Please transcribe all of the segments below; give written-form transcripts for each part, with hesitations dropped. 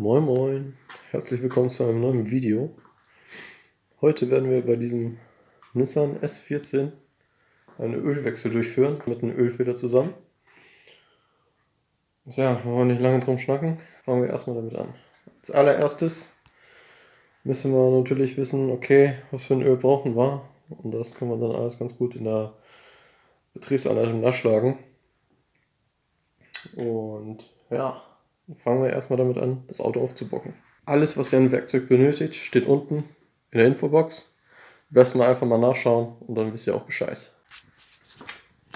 Moin Moin, herzlich willkommen zu einem neuen Video. Heute werden wir bei diesem Nissan S14 einen Ölwechsel durchführen mit einem Ölfilter zusammen. Ja, wollen wir nicht lange drum schnacken, fangen wir erstmal damit an. Als allererstes müssen wir natürlich wissen, okay, was für ein Öl brauchen wir. Und das können wir dann alles ganz gut in der Betriebsanleitung nachschlagen. Und ja, fangen wir erstmal damit an, das Auto aufzubocken. Alles, was ihr an Werkzeug benötigt, steht unten in der Infobox. Am besten mal einfach mal nachschauen und dann wisst ihr auch Bescheid.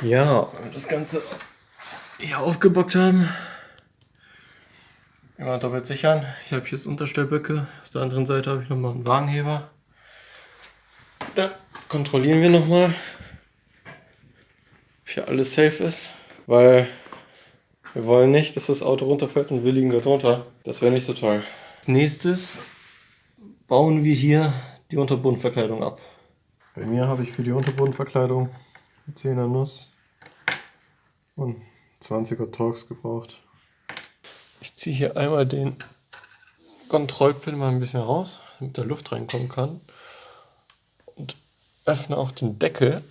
Ja, wenn wir das Ganze hier aufgebockt haben, immer doppelt sichern. Ich habe hier das Unterstellböcke, auf der anderen Seite habe ich nochmal einen Wagenheber. Dann kontrollieren wir nochmal, ob hier alles safe ist, weil wir wollen nicht, dass das Auto runterfällt und wir liegen da drunter. Das wäre nicht so toll. Als nächstes bauen wir hier die Unterbodenverkleidung ab. Bei mir habe ich für die Unterbodenverkleidung 10er Nuss und 20er Torx gebraucht. Ich ziehe hier einmal den Kontrollpin mal ein bisschen raus, damit da Luft reinkommen kann. Und öffne auch den Deckel,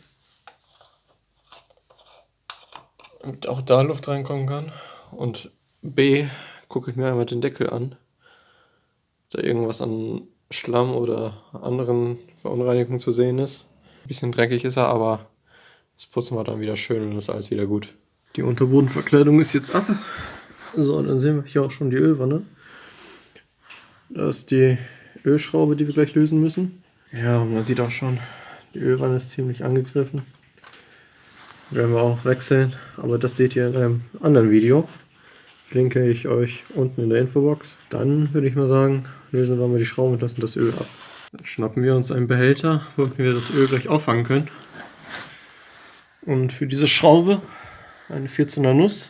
damit auch da Luft reinkommen kann. Und B, gucke ich mir einmal den Deckel an, ob da irgendwas an Schlamm oder anderen Verunreinigungen zu sehen ist. Ein bisschen dreckig ist er, aber das putzen wir dann wieder schön und ist alles wieder gut. Die Unterbodenverkleidung ist jetzt ab. So, dann sehen wir hier auch schon die Ölwanne. Da ist die Ölschraube, die wir gleich lösen müssen. Ja, und man sieht auch schon, die Ölwanne ist ziemlich angegriffen. Werden wir auch wechseln, aber das seht ihr in einem anderen Video. Verlinke ich euch unten in der Infobox. Dann würde ich mal sagen, lösen wir mal die Schrauben und lassen das Öl ab. Dann schnappen wir uns einen Behälter, wo wir das Öl gleich auffangen können. Und für diese Schraube eine 14er Nuss.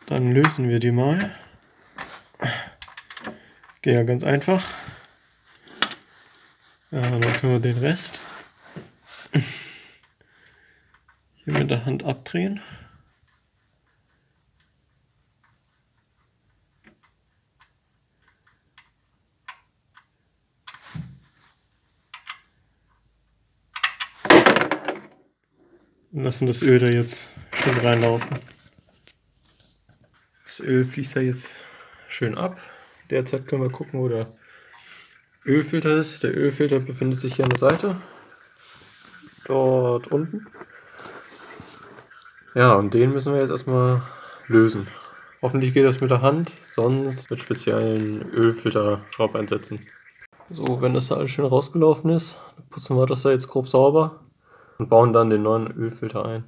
Dann lösen wir die mal. Geht ja ganz einfach. Ja, dann können wir den Rest hier mit der Hand abdrehen. Und lassen das Öl da jetzt schön reinlaufen. Das Öl fließt ja jetzt schön ab. Derzeit können wir gucken, wo der Ölfilter ist. Der Ölfilter befindet sich hier an der Seite. Dort unten. Ja, und den müssen wir jetzt erstmal lösen. Hoffentlich geht das mit der Hand, sonst mit speziellen Ölfilterschraub einsetzen. So, wenn das da alles schön rausgelaufen ist, putzen wir das da jetzt grob sauber und bauen dann den neuen Ölfilter ein.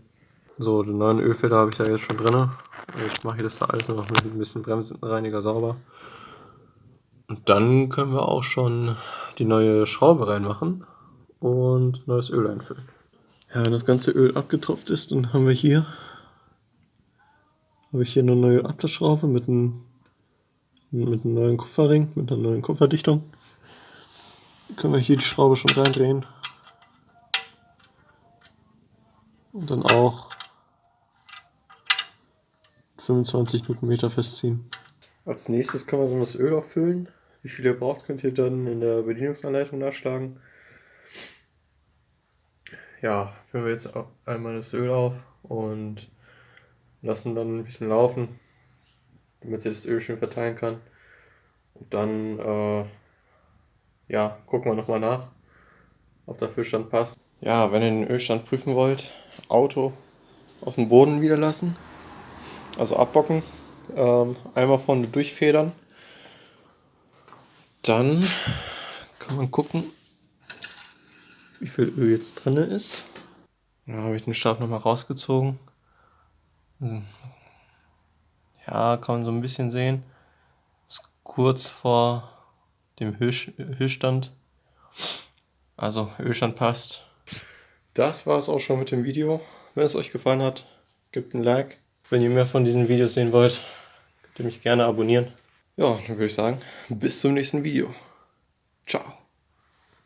So, den neuen Ölfilter habe ich da jetzt schon drin. Ich mache hier das da alles noch mit ein bisschen Bremsenreiniger sauber. Und dann können wir auch schon die neue Schraube reinmachen und neues Öl einfüllen. Ja, wenn das ganze Öl abgetropft ist, dann habe ich hier eine neue Ablassschraube mit einem neuen Kupferring, mit einer neuen Kupferdichtung. Dann können wir hier die Schraube schon reindrehen. Und dann auch 25 Newtonmeter festziehen. Als nächstes können wir dann das Öl auffüllen. Wie viel ihr braucht, könnt ihr dann in der Bedienungsanleitung nachschlagen. Ja, füllen wir jetzt auch einmal das Öl auf und lassen dann ein bisschen laufen, damit sich das Öl schön verteilen kann. Und dann ja, gucken wir nochmal nach, ob der Füllstand passt. Ja, wenn ihr den Ölstand prüfen wollt, Auto auf den Boden wieder lassen, also abbocken, einmal vorne durchfedern. Dann kann man gucken, wie viel Öl jetzt drin ist. Da habe ich den Stab nochmal rausgezogen. Ja, kann man so ein bisschen sehen. Ist kurz vor dem Höchststand. Also Ölstand passt. Das war es auch schon mit dem Video. Wenn es euch gefallen hat, gebt ein Like. Wenn ihr mehr von diesen Videos sehen wollt, könnt ihr mich gerne abonnieren. Ja, dann würde ich sagen, bis zum nächsten Video. Ciao.